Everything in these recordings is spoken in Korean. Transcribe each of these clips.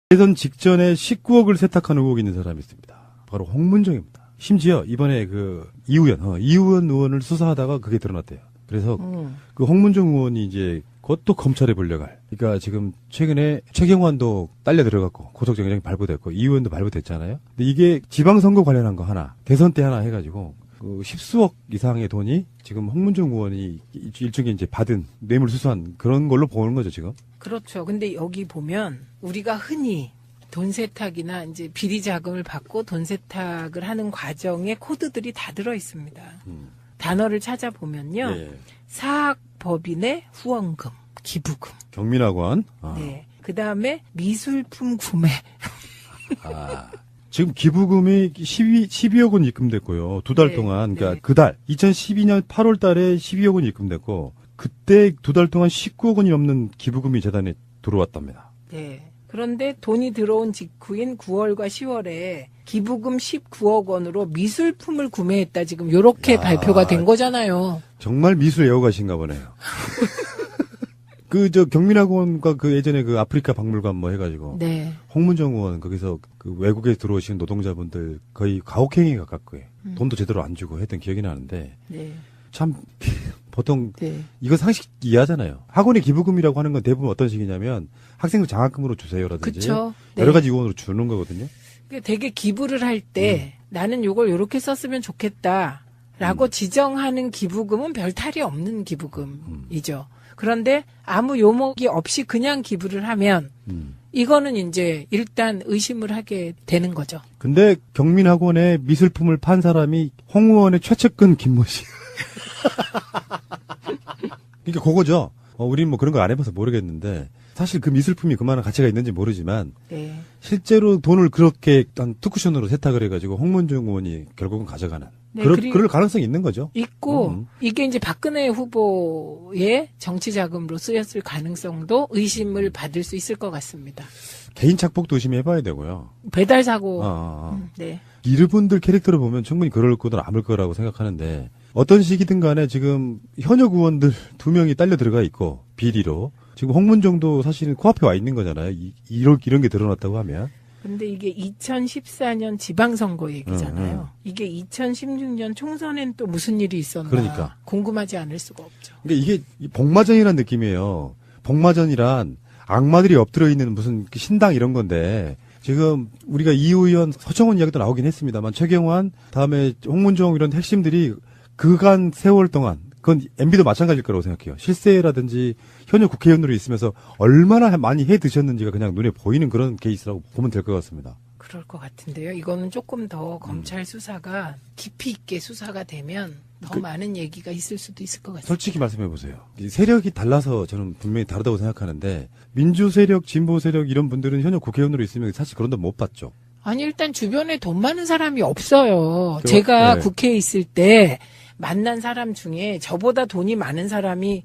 대선 직전에 19억을 세탁한 의혹이 있는 사람이 있습니다. 바로 홍문정입니다. 심지어 이번에 그 이우연 의원을 수사하다가 그게 드러났대요. 그래서 그 홍문정 의원이 이제 그것도 검찰에 불려갈. 그러니까 지금 최근에 최경환도 딸려 들어갔고 고속정령이 발부됐고 이 의원도 발부됐잖아요. 근데 이게 지방선거 관련한 거 하나, 대선 때 하나 해가지고 그 십수억 이상의 돈이 지금 홍문정 의원이 일종의 이제 받은 뇌물 수수한 그런 걸로 보는 거죠 지금. 그렇죠. 근데 여기 보면 우리가 흔히 돈 세탁이나 이제 비리 자금을 받고 돈 세탁을 하는 과정에 코드들이 다 들어 있습니다. 단어를 찾아보면요. 예. 사학법인의 후원금, 기부금. 경민학원. 네. 그 다음에 미술품 구매. 지금 기부금이 12억 원 입금됐고요. 두 달 네, 동안. 그러니까 네. 그달 2012년 8월 달에 12억 원이 입금됐고 그때 두 달 동안 19억 원이 넘는 기부금이 재단에 들어왔답니다. 네. 그런데 돈이 들어온 직후인 9월과 10월에 기부금 19억 원으로 미술품을 구매했다. 지금 요렇게 야. 발표가 된 거잖아요. 정말 미술 애호가신가 보네요. 경민학원과 그 예전에 그 아프리카 박물관 뭐 해가지고. 네. 홍문정 의원 거기서 그 외국에 들어오신 노동자분들 거의 가혹행위에 가깝고 돈도 제대로 안 주고 했던 기억이 나는데 네. 참 보통 네. 이거 상식 이해하잖아요. 학원의 기부금이라고 하는 건 대부분 어떤 식이냐면 학생들 장학금으로 주세요라든지 그쵸. 네. 여러 가지 요원으로 주는 거거든요. 되게 기부를 할 때 나는 요걸 요렇게 썼으면 좋겠다라고 지정하는 기부금은 별 탈이 없는 기부금이죠. 그런데 아무 요목이 없이 그냥 기부를 하면 이거는 이제 일단 의심을 하게 되는 거죠. 근데 경민학원에 미술품을 판 사람이 홍 의원의 최측근 김모 씨. 그러니까 그거죠. 우리는 뭐 그런 거 안 해봐서 모르겠는데 사실 그 미술품이 그만한 가치가 있는지 모르지만 네. 실제로 돈을 그렇게 한 투쿠션으로 세탁을 해가지고 홍문정 의원이 결국은 가져가는 네, 그럴 가능성이 있는 거죠. 있고 이게 이제 박근혜 후보의 정치 자금으로 쓰였을 가능성도 의심을 받을 수 있을 것 같습니다. 개인 착복도 의심해봐야 되고요. 배달 사고. 네. 이분들 캐릭터를 보면 충분히 그럴 거든 아물 거라고 생각하는데 어떤 식이든 간에 지금 현역 의원들 2명이 딸려 들어가 있고 비리로 지금 홍문정도 사실은 코앞에 와 있는 거잖아요. 이런 게 드러났다고 하면. 근데 이게 2014년 지방선거 얘기잖아요. 이게 2016년 총선엔 또 무슨 일이 있었나. 그러니까. 궁금하지 않을 수가 없죠. 그러니까 이게 복마전이란 느낌이에요. 복마전이란 악마들이 엎드려 있는 무슨 신당 이런 건데 지금 우리가 이 의원 서청원 이야기도 나오긴 했습니다만 최경환 다음에 홍문정 이런 핵심들이 그간 세월 동안 그건 MB도 마찬가지일 거라고 생각해요. 실세라든지 현역 국회의원으로 있으면서 얼마나 많이 해 드셨는지가 그냥 눈에 보이는 그런 케이스라고 보면 될 것 같습니다. 그럴 것 같은데요. 이거는 조금 더 검찰 수사가 깊이 있게 수사가 되면 더 많은 얘기가 있을 수도 있을 것 같습니다. 솔직히 말씀해 보세요. 세력이 달라서 저는 분명히 다르다고 생각하는데 민주 세력, 진보 세력 이런 분들은 현역 국회의원으로 있으면 사실 그런 돈 못 받죠. 아니 일단 주변에 돈 많은 사람이 없어요. 제가 네. 국회에 있을 때 만난 사람 중에 저보다 돈이 많은 사람이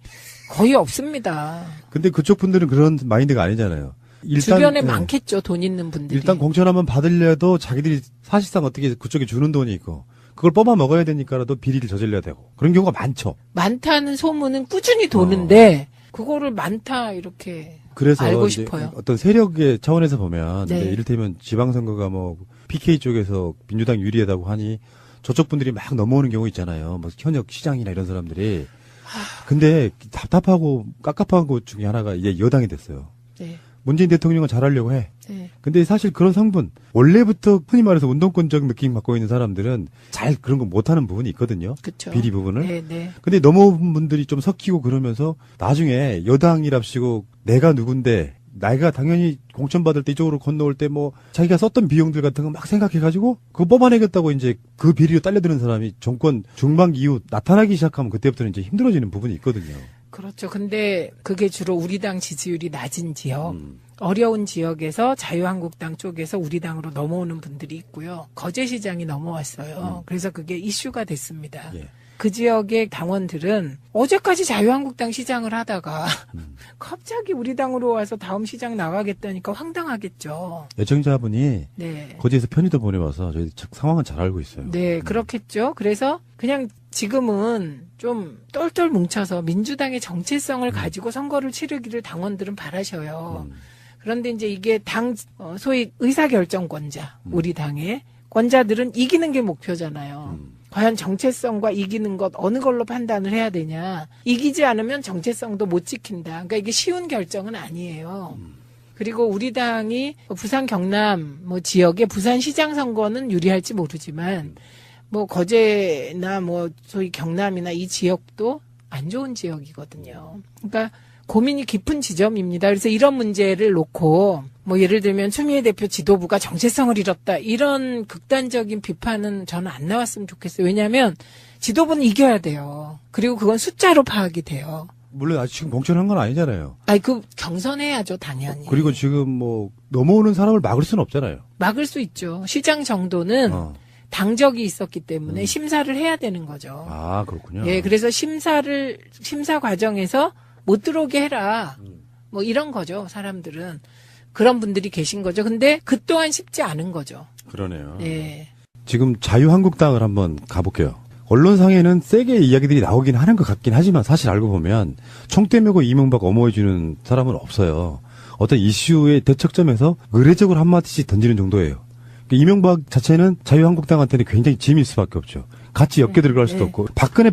거의 없습니다. 근데 그쪽 분들은 그런 마인드가 아니잖아요. 주변에 많겠죠. 돈 있는 분들이. 일단 공천 한번 받으려도 자기들이 사실상 어떻게 그쪽에 주는 돈이 있고 그걸 뽑아 먹어야 되니까라도 비리를 저질러야 되고 그런 경우가 많죠. 많다는 소문은 꾸준히 도는데 그거를 많다 이렇게 그래서 알고 이제 싶어요. 어떤 세력의 차원에서 보면 네. 이를테면 지방선거가 뭐 PK 쪽에서 민주당 유리하다고 하니 저쪽 분들이 막 넘어오는 경우 있잖아요. 뭐 현역 시장이나 이런 사람들이. 근데 답답하고 깝깝한 것 중에 하나가 이제 여당이 됐어요. 네. 문재인 대통령은 잘하려고 해. 네. 근데 사실 그런 성분, 원래부터 흔히 말해서 운동권적 느낌 갖고 있는 사람들은 잘 그런 거 못하는 부분이 있거든요. 그쵸. 비리 부분을. 네, 네. 근데 넘어온 분들이 좀 섞이고 그러면서 나중에 여당이랍시고 내가 누군데 내가 당연히 공천 받을 때 이쪽으로 건너올 때 뭐 자기가 썼던 비용들 같은 거 막 생각해가지고 그거 뽑아내겠다고 이제 그 비리로 딸려드는 사람이 정권 중반기 이후 나타나기 시작하면 그때부터는 이제 힘들어지는 부분이 있거든요. 그렇죠. 근데 그게 주로 우리 당 지지율이 낮은 지역, 어려운 지역에서 자유한국당 쪽에서 우리 당으로 넘어오는 분들이 있고요. 거제시장이 넘어왔어요. 그래서 그게 이슈가 됐습니다. 예. 그 지역의 당원들은 어제까지 자유한국당 시장을 하다가 갑자기 우리 당으로 와서 다음 시장 나가겠다니까 황당하겠죠. 애청자분이 네. 거제에서 편의도 보내와서 저희 상황은 잘 알고 있어요. 네, 그렇겠죠. 그래서 그냥 지금은 좀 똘똘 뭉쳐서 민주당의 정체성을 가지고 선거를 치르기를 당원들은 바라셔요. 그런데 이제 이게 소위 의사결정권자, 우리 당의 권자들은 이기는 게 목표잖아요. 과연 정체성과 이기는 것 어느 걸로 판단을 해야 되냐. 이기지 않으면 정체성도 못 지킨다. 그러니까 이게 쉬운 결정은 아니에요. 그리고 우리 당이 부산 경남 지역의 부산시장 선거는 유리할지 모르지만 거제나 소위 경남이나 이 지역도 안 좋은 지역이거든요. 그러니까 고민이 깊은 지점입니다. 그래서 이런 문제를 놓고 예를 들면 추미애 대표 지도부가 정체성을 잃었다. 이런 극단적인 비판은 저는 안 나왔으면 좋겠어요. 왜냐하면 지도부는 이겨야 돼요. 그리고 그건 숫자로 파악이 돼요. 물론 아직 지금 공천한 건 아니잖아요. 경선해야죠, 당연히. 그리고 지금 넘어오는 사람을 막을 수는 없잖아요. 막을 수 있죠. 시장 정도는 당적이 있었기 때문에 심사를 해야 되는 거죠. 아, 그렇군요. 예, 그래서 심사 과정에서 못 들어오게 해라. 이런 거죠, 사람들은. 그런 분들이 계신 거죠. 근데 그 또한 쉽지 않은 거죠. 그러네요. 예. 지금 자유한국당을 한번 가볼게요. 언론상에는 세게 이야기들이 나오긴 하는 것 같긴 하지만 사실 알고 보면 총대 메고 이명박 엄호해주는 사람은 없어요. 어떤 이슈의 대척점에서 의례적으로 한마디씩 던지는 정도예요. 이명박 자체는 자유한국당한테는 굉장히 짐일 수밖에 없죠. 같이 엮여 들어갈 수도 없고 박근혜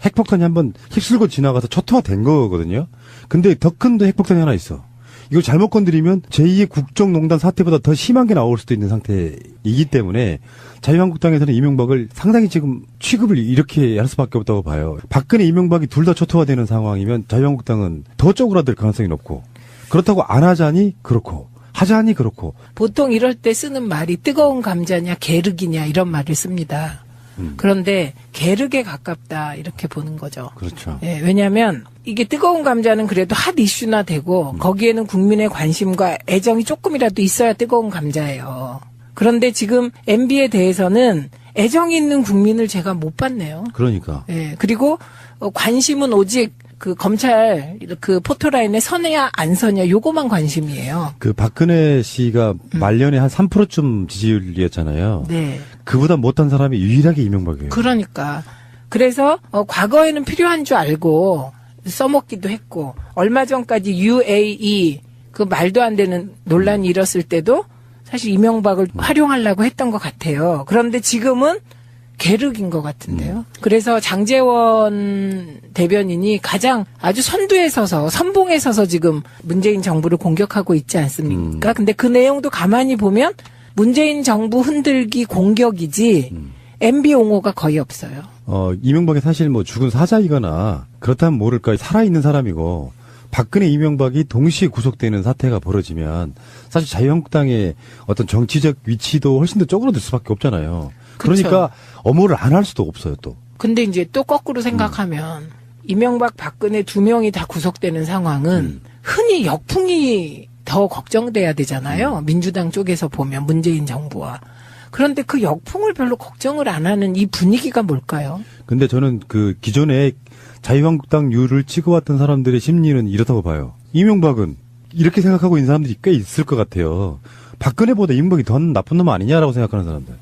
핵폭탄이 한번 휩쓸고 지나가서 초토화된 거거든요. 근데 더 큰 핵폭탄이 하나 있어. 이걸 잘못 건드리면 제2의 국정농단 사태보다 더 심한 게 나올 수도 있는 상태이기 때문에 자유한국당에서는 이명박을 상당히 지금 취급을 이렇게 할 수밖에 없다고 봐요. 박근혜, 이명박이 둘 다 초토화되는 상황이면 자유한국당은 더 쪼그라들 가능성이 높고 그렇다고 안 하자니 그렇고 하자니 그렇고 보통 이럴 때 쓰는 말이 뜨거운 감자냐 게르기냐 이런 말을 씁니다. 그런데 게르게 가깝다 이렇게 보는 거죠. 그렇죠. 예, 왜냐하면 이게 뜨거운 감자는 그래도 핫 이슈나 되고 거기에는 국민의 관심과 애정이 조금이라도 있어야 뜨거운 감자예요. 그런데 지금 MB에 대해서는 애정이 있는 국민을 제가 못 봤네요. 그러니까. 예, 그리고 관심은 오직 그 검찰 그 포토라인에 서냐 안 서냐 요거만 관심이에요. 그 박근혜 씨가 말년에 한 3%쯤 지지율이었잖아요. 네. 그보다 못한 사람이 유일하게 이명박이에요. 그러니까. 그래서 과거에는 필요한 줄 알고 써먹기도 했고 얼마 전까지 UAE 그 말도 안 되는 논란이 일었을 때도 사실 이명박을 활용하려고 했던 것 같아요. 그런데 지금은 계륵인 것 같은데요. 그래서 장제원 대변인이 가장 아주 선두에 서서 선봉에 서서 지금 문재인 정부를 공격하고 있지 않습니까? 근데 그 내용도 가만히 보면 문재인 정부 흔들기 공격이지 MB 옹호가 거의 없어요. 이명박이 사실 죽은 사자이거나 그렇다면 모를까 살아있는 사람이고 박근혜, 이명박이 동시에 구속되는 사태가 벌어지면 사실 자유한국당의 어떤 정치적 위치도 훨씬 더 쪼그라들 수밖에 없잖아요. 그러니까 엄호를 안 할 수도 없어요, 또. 근데 이제 또 거꾸로 생각하면 이명박, 박근혜 두 명이 다 구속되는 상황은 흔히 역풍이 더 걱정돼야 되잖아요. 민주당 쪽에서 보면 문재인 정부와. 그런데 그 역풍을 별로 걱정을 안 하는 이 분위기가 뭘까요? 근데 저는 그 기존에 자유한국당 유를 찍어왔던 사람들의 심리는 이렇다고 봐요. 이명박은 이렇게 생각하고 있는 사람들이 꽤 있을 것 같아요. 박근혜보다 이명박이 더 나쁜 놈 아니냐라고 생각하는 사람들.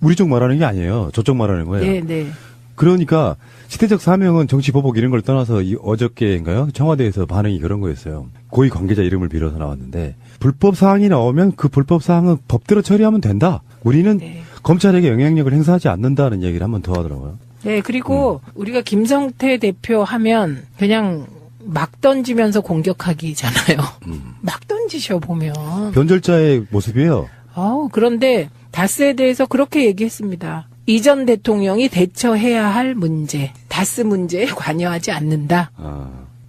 우리 쪽 말하는 게 아니에요. 저쪽 말하는 거예요. 네, 네. 그러니까 시대적 사명은 정치 보복 이런 걸 떠나서 어저께인가요? 청와대에서 반응이 그런 거였어요. 고위 관계자 이름을 빌어서 나왔는데 불법 사항이 나오면 그 불법 사항은 법대로 처리하면 된다. 우리는 검찰에게 영향력을 행사하지 않는다는 얘기를 한 번 더 하더라고요. 네, 그리고 우리가 김성태 대표 하면 그냥 막 던지면서 공격하기잖아요. 막 던지셔 보면. 변절자의 모습이에요. 그런데 다스에 대해서 그렇게 얘기했습니다. 이전 대통령이 대처해야 할 문제, 다스 문제에 관여하지 않는다.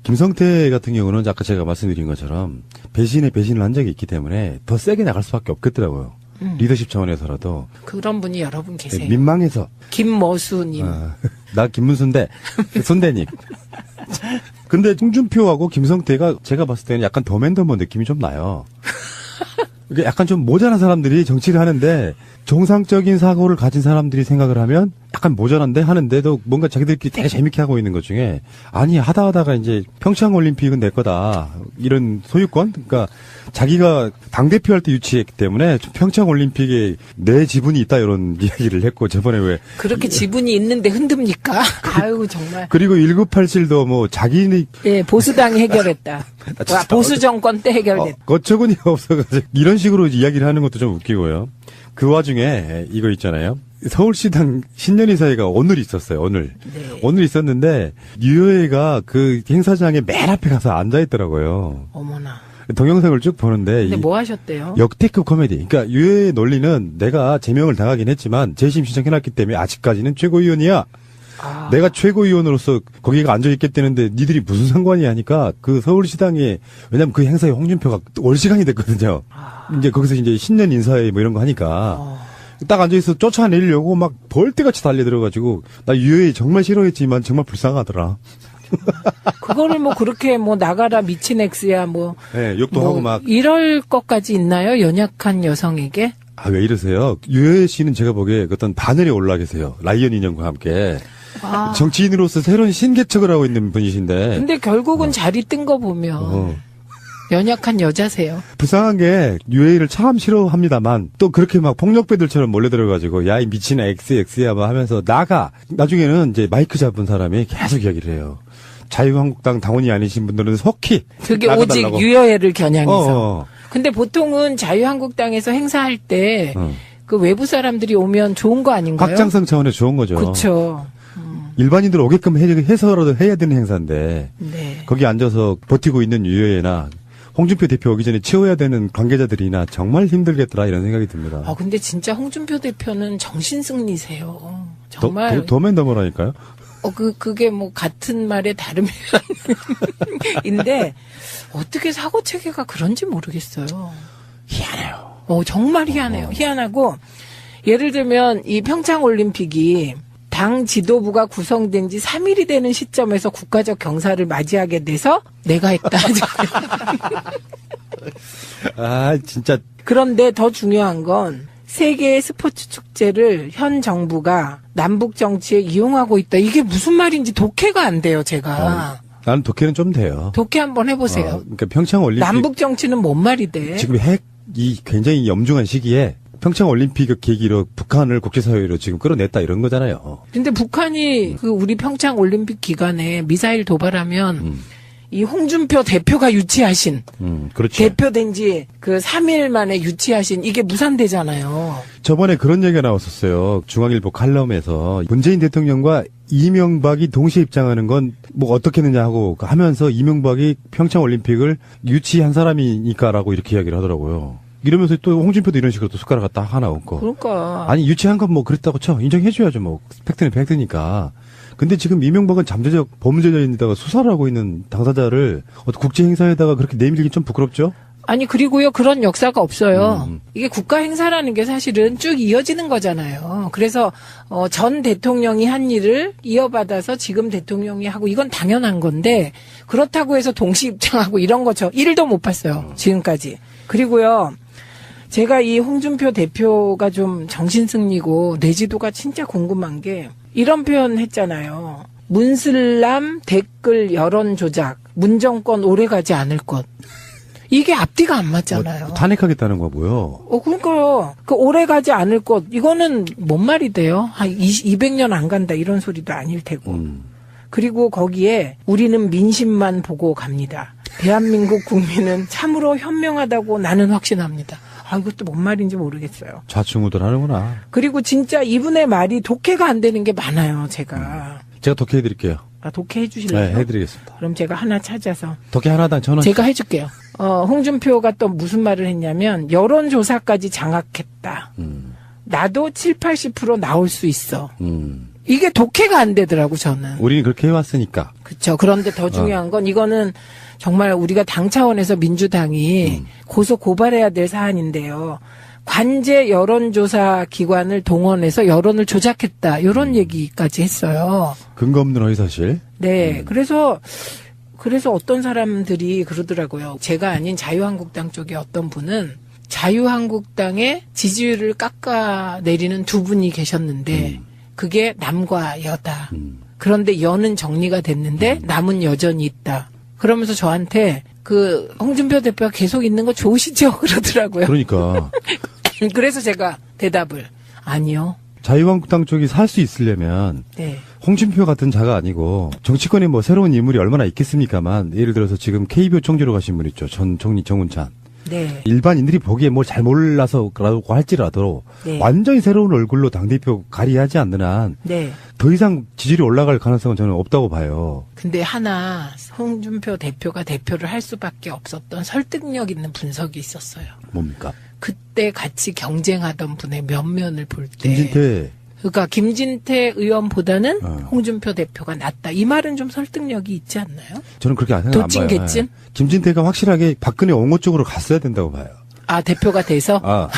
김성태 같은 경우는 아까 제가 말씀드린 것처럼 배신에 배신을 한 적이 있기 때문에 더 세게 나갈 수밖에 없겠더라고요. 리더십 차원에서라도. 그런 분이 여러분 계세요. 민망해서. 김머수님. 나 김문수인데, 손대님. 근데 홍준표하고 김성태가 제가 봤을 때는 약간 더맨더머 느낌이 좀 나요. 이게 약간 좀 모자란 사람들이 정치를 하는데 정상적인 사고를 가진 사람들이 생각을 하면 약간 모자란데 하는데도 뭔가 자기들끼리 되게 재밌게 하고 있는 것 중에 아니 하다가 이제 평창올림픽은 내 거다 이런 소유권 그러니까 자기가 당대표 할 때 유치했기 때문에 평창올림픽에 내 지분이 있다 이런 이야기를 했고 저번에 왜 그렇게 지분이 있는데 흔듭니까? 아유 정말. 그리고 1987도 뭐 자기네 예 보수당이 해결했다. 보수 정권 때 해결됐다. 거처군이 없어가지고 이런 식으로 이야기를 하는 것도 좀 웃기고요. 그 와중에 이거 있잖아요. 서울시당 신년의사회가 오늘 있었어요. 오늘. 네. 오늘 있었는데 유효회가 그 행사장에 맨 앞에 가서 앉아있더라고요. 어머나. 동영상을 쭉 보는데 근데 뭐 하셨대요? 역대급 코미디. 그러니까 유효의 논리는 내가 제명을 당하긴 했지만 재심 신청해놨기 때문에 아직까지는 최고위원이야. 내가 최고위원으로서 거기가 앉아있겠다는데 니들이 무슨 상관이야 하니까 그 서울시당에 왜냐면 그 행사에 홍준표가 올 시간이 됐거든요. 이제 거기서 이제 신년 인사회 뭐 이런 거 하니까 딱 앉아있어 쫓아내려고 막 벌떼같이 달려들어가지고 나 유효회 정말 싫어했지만 정말 불쌍하더라. 그거를 뭐 그렇게 뭐 나가라 미친 X야 뭐. 네, 욕도 뭐 하고 막. 이럴 것까지 있나요? 연약한 여성에게? 아, 왜 이러세요? 유효혜 씨는 제가 보기에 어떤 바늘에 올라 계세요. 라이언 인형과 함께. 정치인으로서 새로운 신개척을 하고 있는 분이신데. 근데 결국은 자리 뜬 거 보면 연약한 여자세요. 불쌍한 게 유해를 참 싫어합니다만 또 그렇게 막 폭력배들처럼 몰려들어가지고 야 이 미친 XX야 뭐 하면서 나가. 나중에는 이제 마이크 잡은 사람이 계속 이야기를 해요. 자유한국당 당원이 아니신 분들은 속히 그게 나가달라고. 오직 유여애를 겨냥해서. 근데 보통은 자유한국당에서 행사할 때 그 외부 사람들이 오면 좋은 거 아닌가요? 확장성 차원에서 좋은 거죠. 그렇죠. 일반인들 오게끔 해서라도 해야 되는 행사인데 네. 거기 앉아서 버티고 있는 유효회나 홍준표 대표 오기 전에 치워야 되는 관계자들이나 정말 힘들겠더라 이런 생각이 듭니다. 아 근데 진짜 홍준표 대표는 정신승리세요. 정말 도맨더머라니까요. 그게 뭐 같은 말에 다른 표현인데 어떻게 사고 체계가 그런지 모르겠어요. 희한해요. 정말 희한해요. 희한하고 예를 들면 이 평창 올림픽이 당 지도부가 구성된 지 3일이 되는 시점에서 국가적 경사를 맞이하게 돼서 내가 했다. 아, 진짜. 그런데 더 중요한 건 세계의 스포츠 축제를 현 정부가 남북 정치에 이용하고 있다. 이게 무슨 말인지 독해가 안 돼요, 제가. 나는 독해는 좀 돼요. 독해 한번 해보세요. 그러니까 평창 올림픽. 남북 정치는 뭔 말이 돼? 지금 이 굉장히 염중한 시기에 평창 올림픽을 계기로 북한을 국제사회로 지금 끌어냈다 이런 거잖아요. 근데 북한이 그 우리 평창 올림픽 기간에 미사일 도발하면 이 홍준표 대표가 유치하신 그렇죠. 대표된 지 그 3일 만에 유치하신 이게 무산되잖아요. 저번에 그런 얘기가 나왔었어요. 중앙일보 칼럼에서 문재인 대통령과 이명박이 동시에 입장하는 건 뭐 어떻게 했느냐 하고 하면서 이명박이 평창 올림픽을 유치한 사람이니까라고 이렇게 이야기를 하더라고요. 이러면서 또 홍준표도 이런 식으로 또 숟가락 갖다 하나 얹고. 그러니까. 아니 유치한 건 뭐 그랬다고 쳐. 인정해줘야죠. 뭐 팩트는 팩트니까. 근데 지금 이명박은 잠재적 범죄자인데다가 수사를 하고 있는 당사자를 어떤 국제 행사에다가 그렇게 내밀기 좀 부끄럽죠? 아니 그리고요 그런 역사가 없어요. 이게 국가 행사라는 게 사실은 쭉 이어지는 거잖아요. 그래서 전 대통령이 한 일을 이어받아서 지금 대통령이 하고 이건 당연한 건데 그렇다고 해서 동시 입장하고 이런 거죠. 1도 못 봤어요. 지금까지. 그리고요. 제가 이 홍준표 대표가 좀 정신승리고 내지도가 진짜 궁금한 게 이런 표현 했잖아요. 문슬람 댓글 여론 조작 문정권 오래가지 않을 것. 이게 앞뒤가 안 맞잖아요. 탄핵하겠다는 거고요. 그러니까요. 그 오래가지 않을 것 이거는 뭔 말이 돼요? 한 200년 안 간다 이런 소리도 아닐 테고. 그리고 거기에 우리는 민심만 보고 갑니다. 대한민국 국민은 참으로 현명하다고 나는 확신합니다. 이것도 뭔 말인지 모르겠어요. 좌충우돌하는구나. 그리고 진짜 이분의 말이 독해가 안 되는 게 많아요, 제가. 제가 독해해드릴게요. 독해해 주실래요? 네, 해드리겠습니다. 그럼 제가 하나 찾아서. 독해 하나당 1,000원. 제가 해줄게요. 홍준표가 또 무슨 말을 했냐면 여론조사까지 장악했다. 나도 70-80% 나올 수 있어. 이게 독해가 안 되더라고 저는. 우리는 그렇게 해왔으니까. 그렇죠. 그런데 더 중요한 건 이거는 정말 우리가 당 차원에서 민주당이 고소 고발해야 될 사안인데요. 관제 여론조사 기관을 동원해서 여론을 조작했다. 이런 얘기까지 했어요. 근거 없는 허위사실. 네. 그래서 어떤 사람들이 그러더라고요. 제가 아닌 자유한국당 쪽에 어떤 분은 자유한국당의 지지율을 깎아내리는 두 분이 계셨는데 그게 남과 여다. 그런데 여는 정리가 됐는데 남은 여전히 있다. 그러면서 저한테 그 홍준표 대표가 계속 있는 거 좋으시죠? 그러더라고요. 그러니까. 그래서 제가 대답을 아니요. 자유한국당 쪽이 살 수 있으려면 네. 홍준표 같은 자가 아니고 정치권에 뭐 새로운 인물이 얼마나 있겠습니까만 예를 들어서 지금 KBO 총재로 가신 분 있죠. 전 총리 정운찬. 네. 일반인들이 보기에 뭘 잘 몰라서라고 할지라도 네. 완전히 새로운 얼굴로 당대표 가리하지 않는 한 네. 더 이상 지지율이 올라갈 가능성은 저는 없다고 봐요. 근데 하나 홍준표 대표가 대표를 할 수밖에 없었던 설득력 있는 분석이 있었어요. 뭡니까? 그때 같이 경쟁하던 분의 면면을 볼 때. 김진태. 그러니까 김진태 의원보다는 어. 홍준표 대표가 낫다. 이 말은 좀 설득력이 있지 않나요? 저는 그렇게 생각 안 봐요. 도찐 개찐? 김진태가 확실하게 박근혜 옹호 쪽으로 갔어야 된다고 봐요. 아, 대표가 돼서? 아.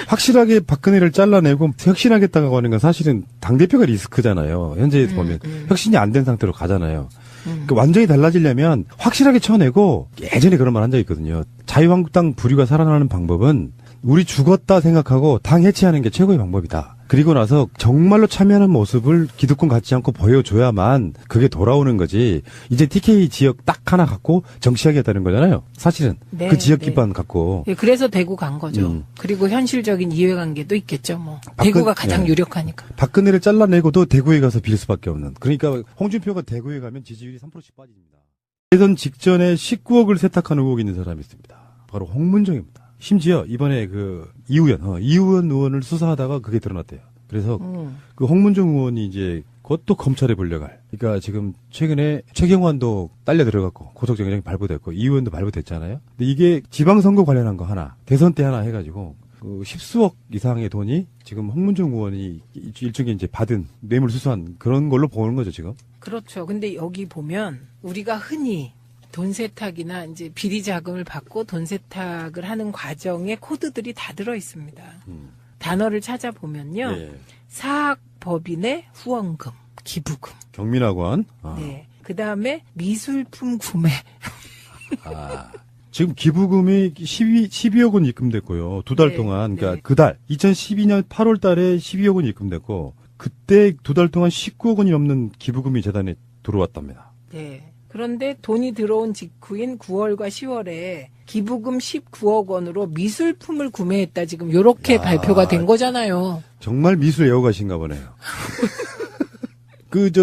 확실하게 박근혜를 잘라내고 혁신하겠다고 하는 건 사실은 당대표가 리스크잖아요. 현재 보면 혁신이 안 된 상태로 가잖아요. 그러니까 완전히 달라지려면 확실하게 쳐내고 예전에 그런 말 한 적 있거든요. 자유한국당 부류가 살아나는 방법은 우리 죽었다 생각하고 당 해체하는 게 최고의 방법이다. 그리고 나서 정말로 참여하는 모습을 기득권 갖지 않고 보여줘야만 그게 돌아오는 거지. 이제 TK 지역 딱 하나 갖고 정치하겠다는 거잖아요. 사실은 네, 그 지역 네. 기반 갖고. 예, 그래서 대구 간 거죠. 그리고 현실적인 이해관계도 있겠죠, 뭐. 대구가 가장 네. 유력하니까. 박근혜를 잘라내고도 대구에 가서 빌 수밖에 없는. 그러니까 홍준표가 대구에 가면 지지율이 3%씩 빠집니다. 대선 직전에 19억을 세탁한 의혹이 있는 사람이 있습니다. 바로 홍문정입니다. 심지어 이번에 그 이우연 의원을 수사하다가 그게 드러났대요. 그래서 그 홍문정 의원이 이제 그것도 검찰에 불려갈. 그러니까 지금 최근에 최경환도 딸려 들어갔고 고속정영이 발부됐고 이 의원도 발부됐잖아요. 근데 이게 지방선거 관련한 거 하나, 대선 때 하나 해가지고 그 10수억 이상의 돈이 지금 홍문정 의원이 일종의 이제 받은 뇌물 수수한 그런 걸로 보는 거죠 지금. 그렇죠. 근데 여기 보면 우리가 흔히 돈 세탁이나 이제 비리 자금을 받고 돈 세탁을 하는 과정에 코드들이 다 들어 있습니다. 단어를 찾아보면요. 예. 사학법인의 후원금, 기부금. 경민학원. 네. 그다음에 미술품 구매. 지금 기부금이 12억 원 입금됐고요. 두 달 네, 동안, 그러니까 네. 그달 2012년 8월 달에 12억 원 입금됐고 그때 두 달 동안 19억 원이 넘는 기부금이 재단에 들어왔답니다. 네. 그런데 돈이 들어온 직후인 9월과 10월에 기부금 19억 원으로 미술품을 구매했다. 지금 요렇게 발표가 된 거잖아요. 정말 미술 애호가신가 보네요.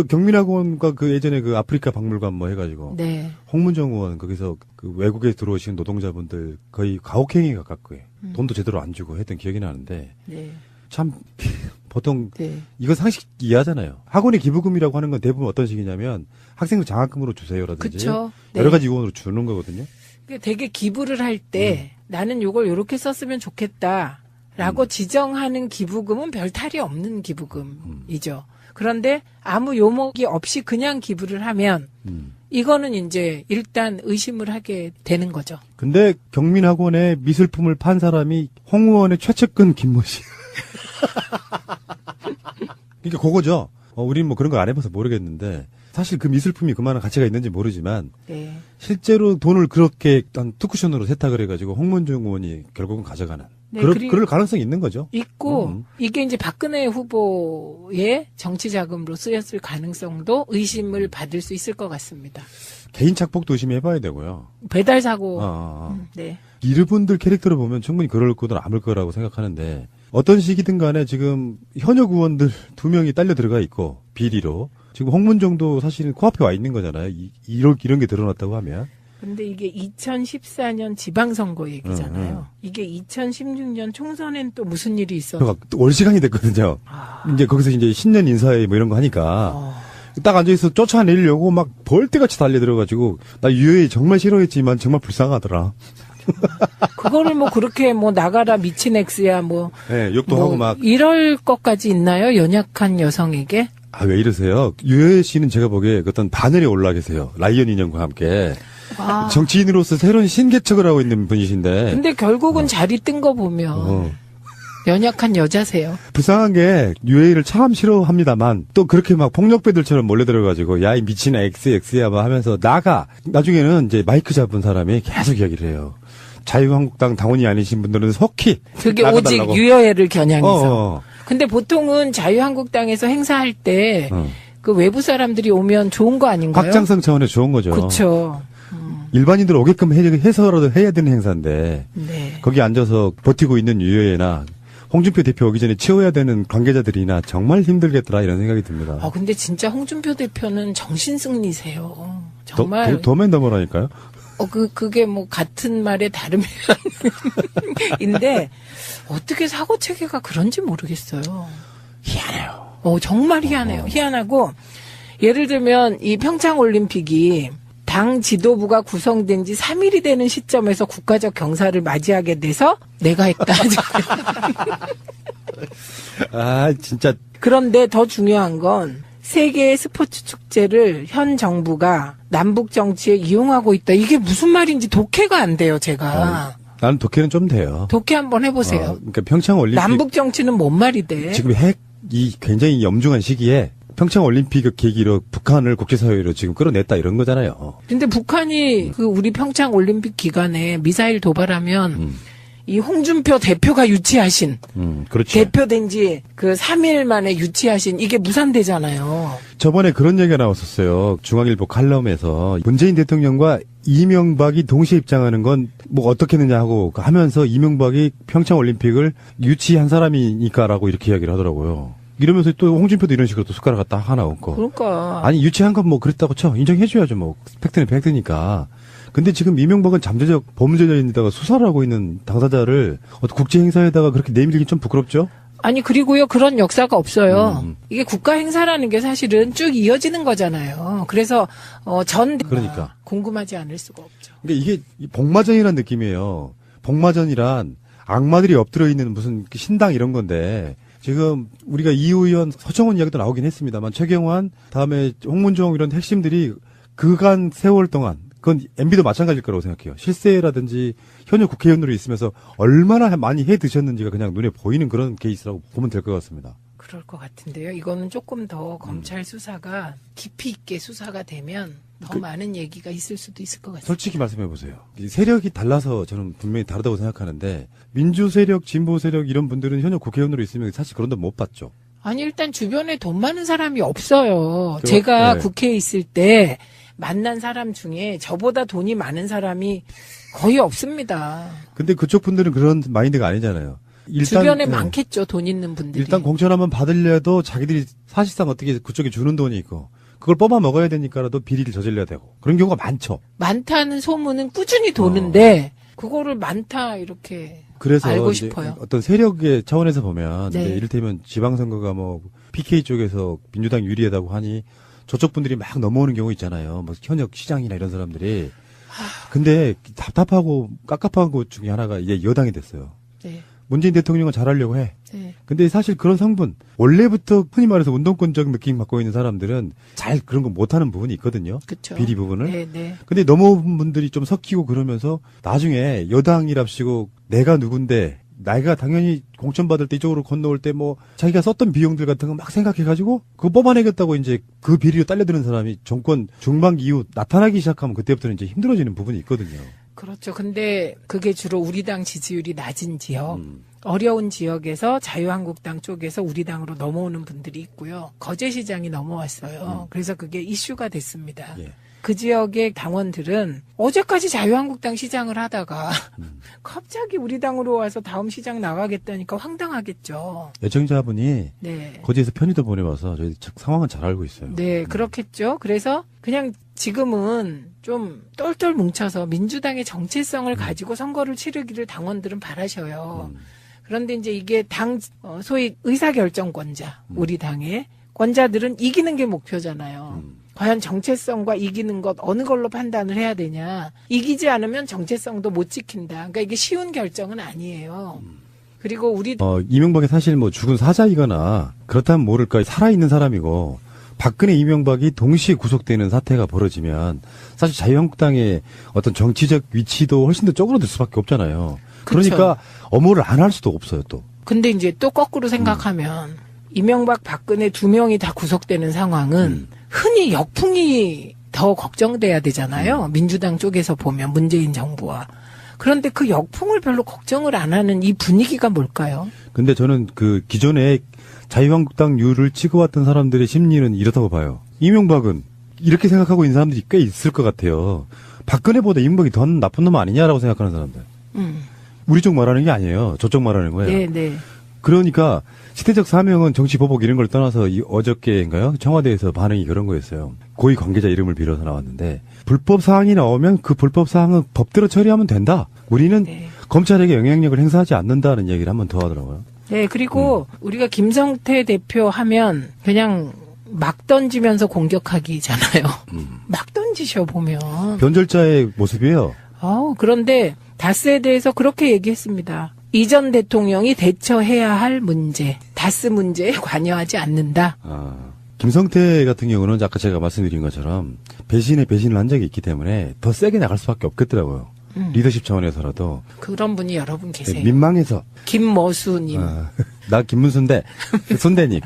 경민학원과 그 예전에 그 아프리카 박물관 뭐 해가지고 네. 홍문정 의원 거기서 그 외국에 들어오신 노동자분들 거의 가혹행위에 가깝고 돈도 제대로 안 주고 했던 기억이 나는데 네. 참 보통 네. 이거 상식 이해하잖아요. 학원의 기부금이라고 하는 건 대부분 어떤 식이냐면 학생들 장학금으로 주세요라든지 그쵸. 네. 여러 가지 유언으로 주는 거거든요. 되게 기부를 할 때 나는 요걸 요렇게 썼으면 좋겠다라고 지정하는 기부금은 별 탈이 없는 기부금이죠. 그런데 아무 요목이 없이 그냥 기부를 하면 이거는 이제 일단 의심을 하게 되는 거죠. 근데 경민학원에 미술품을 판 사람이 홍 의원의 최측근 김모 씨. 그러니까 그거죠. 우린 뭐 그런 거 안 해봐서 모르겠는데 사실 그 미술품이 그만한 가치가 있는지 모르지만 네. 실제로 돈을 그렇게 한 투쿠션으로 세탁을 해가지고 홍문정 의원이 결국은 가져가는 네, 그럴 가능성이 있는 거죠. 있고 이게 이제 박근혜 후보의 정치 자금으로 쓰였을 가능성도 의심을 받을 수 있을 것 같습니다. 개인 착복도 의심해봐야 되고요. 배달 사고. 네. 이분들 캐릭터를 보면 충분히 그럴 거든 아물 거라고 생각하는데 어떤 식이든 간에 지금 현역 의원들 2명이 딸려 들어가 있고 비리로 지금 홍문정도 사실은 코앞에 와 있는 거잖아요. 이런 게 드러났다고 하면. 근데 이게 2014년 지방선거 얘기잖아요. 이게 2016년 총선엔 또 무슨 일이 있었어요? 또 올 시간이 됐거든요. 이제 거기서 이제 신년 인사회 뭐 이런 거 하니까 딱 앉아있어 쫓아내려고 막 벌떼같이 달려들어가지고 나 유해 정말 싫어했지만 정말 불쌍하더라. 그거를 뭐 그렇게 뭐 나가라 미친 엑스야 뭐. 네, 욕도 뭐 하고 막. 이럴 것까지 있나요? 연약한 여성에게? 왜 이러세요? 유해 씨는 제가 보기에 어떤 바늘에 올라 계세요. 라이언 인형과 함께. 정치인으로서 새로운 신개척을 하고 있는 분이신데. 근데 결국은 자리 뜬 거 보면 연약한 여자세요. 불쌍한 게 유해를 참 싫어합니다만 또 그렇게 막 폭력배들처럼 몰려들어가지고 야 이 미친 XX야 뭐 하면서 나중에는 이제 마이크 잡은 사람이 계속 이야기를 해요. 자유한국당 당원이 아니신 분들은 속히 그게 나가달라고. 오직 유여애를 겨냥해서. 근데 보통은 자유한국당에서 행사할 때 그 외부 사람들이 오면 좋은 거 아닌가요? 확장성 차원에서 좋은 거죠. 그렇죠. 일반인들 오게끔 해서라도 해야 되는 행사인데 네. 거기 앉아서 버티고 있는 유해나 홍준표 대표 오기 전에 치워야 되는 관계자들이나 정말 힘들겠더라 이런 생각이 듭니다. 근데 진짜 홍준표 대표는 정신승리세요. 더, 정말. 더맨 더머라니까요. 그게 뭐 같은 말에 다른 면인데 어떻게 사고 체계가 그런지 모르겠어요. 희한해요. 정말 희한해요. 희한하고 예를 들면 이 평창 올림픽이 당 지도부가 구성된 지 3일이 되는 시점에서 국가적 경사를 맞이하게 돼서 내가 했다. 아, 진짜. 그런데 더 중요한 건 세계의 스포츠 축제를 현 정부가 남북 정치에 이용하고 있다. 이게 무슨 말인지 독해가 안 돼요, 제가. 나는 독해는 좀 돼요. 독해 한번 해보세요. 그러니까 평창 올림픽. 남북 정치는 뭔 말이 돼? 지금 핵이 굉장히 엄중한 시기에 평창 올림픽을 계기로 북한을 국제사회로 지금 끌어냈다 이런 거잖아요. 근데 북한이 그 우리 평창 올림픽 기간에 미사일 도발하면 이 홍준표 대표가 유치하신 그렇죠. 대표된 지 그 3일 만에 유치하신 이게 무산되잖아요. 저번에 그런 얘기가 나왔었어요. 중앙일보 칼럼에서 문재인 대통령과 이명박이 동시에 입장하는 건 뭐 어떻게 했느냐 하고 하면서 이명박이 평창 올림픽을 유치한 사람이니까라고 이렇게 이야기를 하더라고요. 이러면서 또 홍준표도 이런 식으로 또 숟가락 갖다 하나 얹고. 그러니까. 아니 유치한 건 뭐 그랬다고 쳐. 인정해줘야죠. 뭐 팩트는 팩트니까. 근데 지금 이명박은 잠재적 범죄자인데다가 수사를 하고 있는 당사자를 국제 행사에다가 그렇게 내밀기 좀 부끄럽죠? 아니 그리고요 그런 역사가 없어요. 이게 국가 행사라는 게 사실은 쭉 이어지는 거잖아요. 그래서 그러니까 궁금하지 않을 수가 없죠. 그러니까 이게 복마전이라는 느낌이에요. 복마전이란 악마들이 엎드려 있는 무슨 신당 이런 건데 지금 우리가 이우 의원 서청원 이야기도 나오긴 했습니다만 최경환 다음에 홍문종 이런 핵심들이 그간 세월 동안 그건 MB도 마찬가지일 거라고 생각해요. 실세라든지 현역 국회의원으로 있으면서 얼마나 많이 해 드셨는지가 그냥 눈에 보이는 그런 케이스라고 보면 될 것 같습니다. 그럴 것 같은데요. 이거는 조금 더 검찰 수사가 깊이 있게 수사가 되면 더 많은 얘기가 있을 수도 있을 것 같습니다. 솔직히 말씀해 보세요. 세력이 달라서 저는 분명히 다르다고 생각하는데 민주 세력, 진보 세력 이런 분들은 현역 국회의원으로 있으면 사실 그런 돈 못 받죠. 아니 일단 주변에 돈 많은 사람이 없어요. 제가 네. 국회에 있을 때 만난 사람 중에 저보다 돈이 많은 사람이 거의 없습니다. 근데 그쪽 분들은 그런 마인드가 아니잖아요. 일단, 주변에 많겠죠. 돈 있는 분들이. 일단 공천 한번 받으려도 자기들이 사실상 어떻게 그쪽에 주는 돈이 있고 그걸 뽑아 먹어야 되니까라도 비리를 저질러야 되고 그런 경우가 많죠. 많다는 소문은 꾸준히 도는데 그거를 많다 이렇게 그래서 알고 이제 싶어요. 어떤 세력의 차원에서 보면 네. 이제 이를테면 지방선거가 뭐 PK 쪽에서 민주당 유리하다고 하니 저쪽 분들이 막 넘어오는 경우 있잖아요. 뭐 현역 시장이나 이런 사람들이. 근데 답답하고 깝깝한 것 중에 하나가 이제 여당이 됐어요. 네. 문재인 대통령은 잘하려고 해. 네. 근데 사실 그런 성분, 원래부터 흔히 말해서 운동권적 느낌 갖고 있는 사람들은 잘 그런 거 못하는 부분이 있거든요. 그쵸. 비리 부분을. 네, 네. 근데 넘어온 분들이 좀 섞이고 그러면서 나중에 여당이랍시고 내가 누군데 내가 당연히 공천 받을 때 이쪽으로 건너올 때 뭐 자기가 썼던 비용들 같은 거 막 생각해가지고 그거 뽑아내겠다고 이제 그 비리로 딸려드는 사람이 정권 중반기 이후 나타나기 시작하면 그때부터는 이제 힘들어지는 부분이 있거든요. 그렇죠. 근데 그게 주로 우리 당 지지율이 낮은 지역, 어려운 지역에서 자유한국당 쪽에서 우리 당으로 넘어오는 분들이 있고요. 거제시장이 넘어왔어요. 그래서 그게 이슈가 됐습니다. 예. 그 지역의 당원들은 어제까지 자유한국당 시장을 하다가 갑자기 우리 당으로 와서 다음 시장 나가겠다니까 황당하겠죠. 애청자분이 네. 거제에서 편의도 보내와서 저희 상황은 잘 알고 있어요. 네, 그렇겠죠. 그래서 그냥 지금은 좀 똘똘 뭉쳐서 민주당의 정체성을 가지고 선거를 치르기를 당원들은 바라셔요. 그런데 이제 이게 소위 의사결정권자, 우리 당의 권자들은 이기는 게 목표잖아요. 과연 정체성과 이기는 것 어느 걸로 판단을 해야 되냐. 이기지 않으면 정체성도 못 지킨다. 그러니까 이게 쉬운 결정은 아니에요. 그리고 우리 이명박이 사실 뭐 죽은 사자이거나 그렇다면 모를까 살아있는 사람이고 박근혜 이명박이 동시에 구속되는 사태가 벌어지면 사실 자유한국당의 어떤 정치적 위치도 훨씬 더 쪼그라들 수밖에 없잖아요. 그러니까 업무를 안 할 수도 없어요 또. 근데 이제 또 거꾸로 생각하면 이명박 박근혜 두 명이 다 구속되는 상황은 흔히 역풍이 더 걱정돼야 되잖아요. 민주당 쪽에서 보면 문재인 정부와. 그런데 그 역풍을 별로 걱정을 안 하는 이 분위기가 뭘까요? 근데 저는 그 기존에 자유한국당 유를 찍어왔던 사람들의 심리는 이렇다고 봐요. 이명박은 이렇게 생각하고 있는 사람들이 꽤 있을 것 같아요. 박근혜보다 이명박이 더 나쁜 놈 아니냐라고 생각하는 사람들. 우리 쪽 말하는 게 아니에요. 저쪽 말하는 거예요. 네, 네. 그러니까 시대적 사명은 정치 보복 이런 걸 떠나서 어저께인가요? 청와대에서 반응이 그런 거였어요. 고위 관계자 이름을 빌어서 나왔는데 불법 사항이 나오면 그 불법 사항은 법대로 처리하면 된다. 우리는 네. 검찰에게 영향력을 행사하지 않는다는 얘기를 한 번 더 하더라고요. 네, 그리고 우리가 김성태 대표 하면 그냥 막 던지면서 공격하기잖아요. 막 던지셔 보면. 변절자의 모습이에요. 그런데 다스에 대해서 그렇게 얘기했습니다. 이전 대통령이 대처해야 할 문제, 다스 문제에 관여하지 않는다. 김성태 같은 경우는 아까 제가 말씀드린 것처럼 배신에 배신을 한 적이 있기 때문에 더 세게 나갈 수밖에 없겠더라고요. 리더십 차원에서라도. 그런 분이 여러분 계세요. 민망해서. 김머수님. 나 김문순대, 손대님.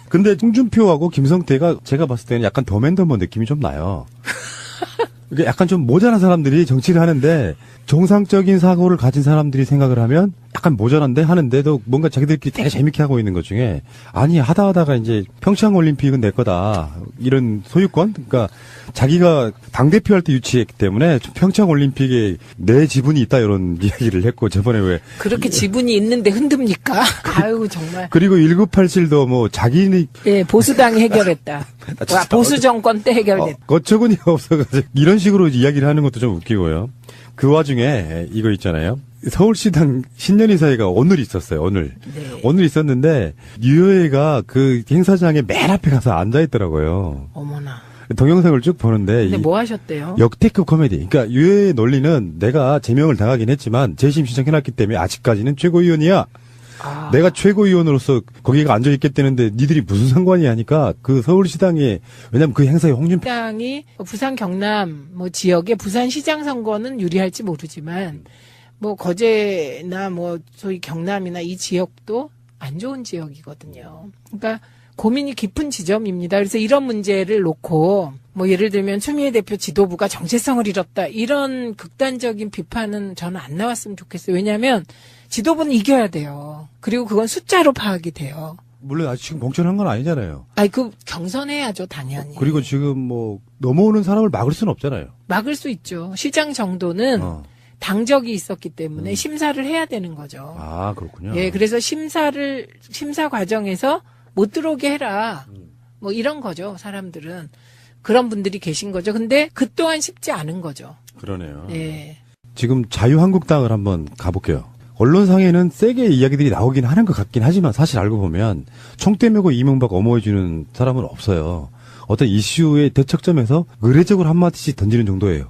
근데 홍준표하고 김성태가 제가 봤을 때는 약간 더맨더머 느낌이 좀 나요. 이게 약간 좀 모자란 사람들이 정치를 하는데 정상적인 사고를 가진 사람들이 생각을 하면 약간 모자란데 하는데도 뭔가 자기들끼리 되게 재밌게 하고 있는 것 중에 아니 하다가 이제 평창 올림픽은 내 거다 이런 소유권 그러니까 자기가 당대표 할 때 유치했기 때문에 평창 올림픽에 내 지분이 있다 이런 이야기를 했고 저번에 왜 그렇게 지분이 있는데 흔듭니까? 아유 정말. 그리고 1987도 뭐 자기네 예, 보수당이 해결했다. 보수 정권 때 해결됐다. 거처군이 없어가지고 이런 식으로 이야기를 하는 것도 좀 웃기고요. 그 와중에 이거 있잖아요. 서울시당 신년의사회가 오늘 있었어요. 오늘. 네. 오늘 있었는데 유효회가 그 행사장에 맨 앞에 가서 앉아있더라고요. 어머나. 동영상을 쭉 보는데 근데 뭐 하셨대요? 역대급 코미디. 그러니까 유효의 논리는 내가 제명을 당하긴 했지만 재심 신청해놨기 때문에 아직까지는 최고위원이야. 내가 최고위원으로서 거기가 앉아있겠다는데 니들이 무슨 상관이 하니까 그 서울시당에 왜냐면 그 행사에 홍준표 시장이 부산 경남 뭐 지역의 부산시장 선거는 유리할지 모르지만 뭐 거제나 뭐 소위 경남이나 이 지역도 안 좋은 지역이거든요. 그러니까 고민이 깊은 지점입니다. 그래서 이런 문제를 놓고 뭐 예를 들면 추미애 대표 지도부가 정체성을 잃었다 이런 극단적인 비판은 저는 안 나왔으면 좋겠어요. 왜냐하면 지도부는 이겨야 돼요. 그리고 그건 숫자로 파악이 돼요. 물론 아직 지금 공천한 건 아니잖아요. 그 경선해야죠, 당연히. 그리고 지금 뭐 넘어오는 사람을 막을 수는 없잖아요. 막을 수 있죠. 시장 정도는 당적이 있었기 때문에 심사를 해야 되는 거죠. 아, 그렇군요. 예, 그래서 심사 과정에서 못 들어오게 해라. 뭐 이런 거죠, 사람들은. 그런 분들이 계신 거죠. 근데 그 또한 쉽지 않은 거죠. 그러네요. 예. 지금 자유한국당을 한번 가볼게요. 언론상에는 세게 이야기들이 나오긴 하는 것 같긴 하지만 사실 알고 보면 총대 메고 이명박 엄호해주는 사람은 없어요. 어떤 이슈의 대척점에서 의례적으로 한마디씩 던지는 정도예요.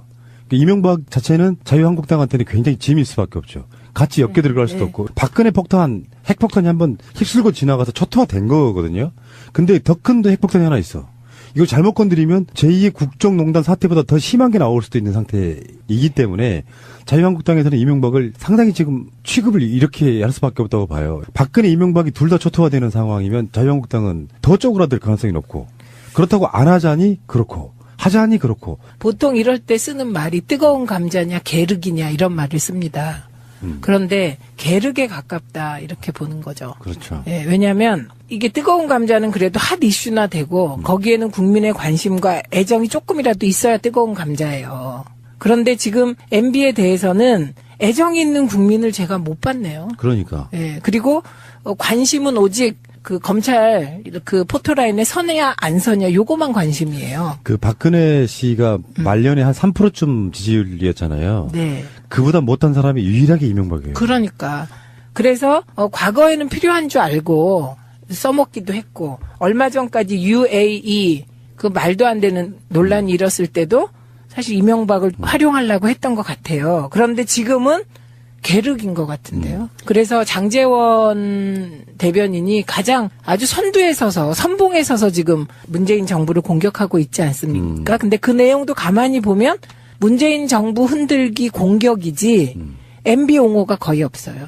이명박 자체는 자유한국당한테는 굉장히 짐일 수밖에 없죠. 같이 엮여 들어갈 수도 없고 박근혜 폭탄, 핵폭탄이 한번 휩쓸고 지나가서 초토화된 거거든요. 근데 더 큰 핵폭탄이 하나 있어. 이걸 잘못 건드리면 제2의 국정농단 사태보다 더 심한 게 나올 수도 있는 상태이기 때문에 자유한국당에서는 이명박을 상당히 지금 취급을 이렇게 할 수밖에 없다고 봐요. 박근혜, 이명박이 둘 다 초토화되는 상황이면 자유한국당은 더 쪼그라들 가능성이 높고 그렇다고 안 하자니 그렇고 하자니 그렇고 보통 이럴 때 쓰는 말이 뜨거운 감자냐 게르기냐 이런 말을 씁니다. 그런데 게르게 가깝다 이렇게 보는 거죠. 그렇죠. 예, 왜냐하면 이게 뜨거운 감자는 그래도 핫 이슈나 되고 거기에는 국민의 관심과 애정이 조금이라도 있어야 뜨거운 감자예요. 그런데 지금 MB에 대해서는 애정이 있는 국민을 제가 못 봤네요. 그러니까. 예, 그리고 관심은 오직 그 검찰 그 포토라인에 서냐 안 서냐 요거만 관심이에요. 그 박근혜 씨가 말년에 한 3%쯤 지지율이었잖아요. 네. 그보다 못한 사람이 유일하게 이명박이에요. 그러니까. 그래서 과거에는 필요한 줄 알고 써먹기도 했고 얼마 전까지 UAE 그 말도 안 되는 논란이 일었을 때도 사실 이명박을 활용하려고 했던 것 같아요. 그런데 지금은 계륵인 것 같은데요. 그래서 장제원 대변인이 가장 아주 선두에 서서 선봉에 서서 지금 문재인 정부를 공격하고 있지 않습니까? 근데 그 내용도 가만히 보면 문재인 정부 흔들기 공격이지 MB 옹호가 거의 없어요.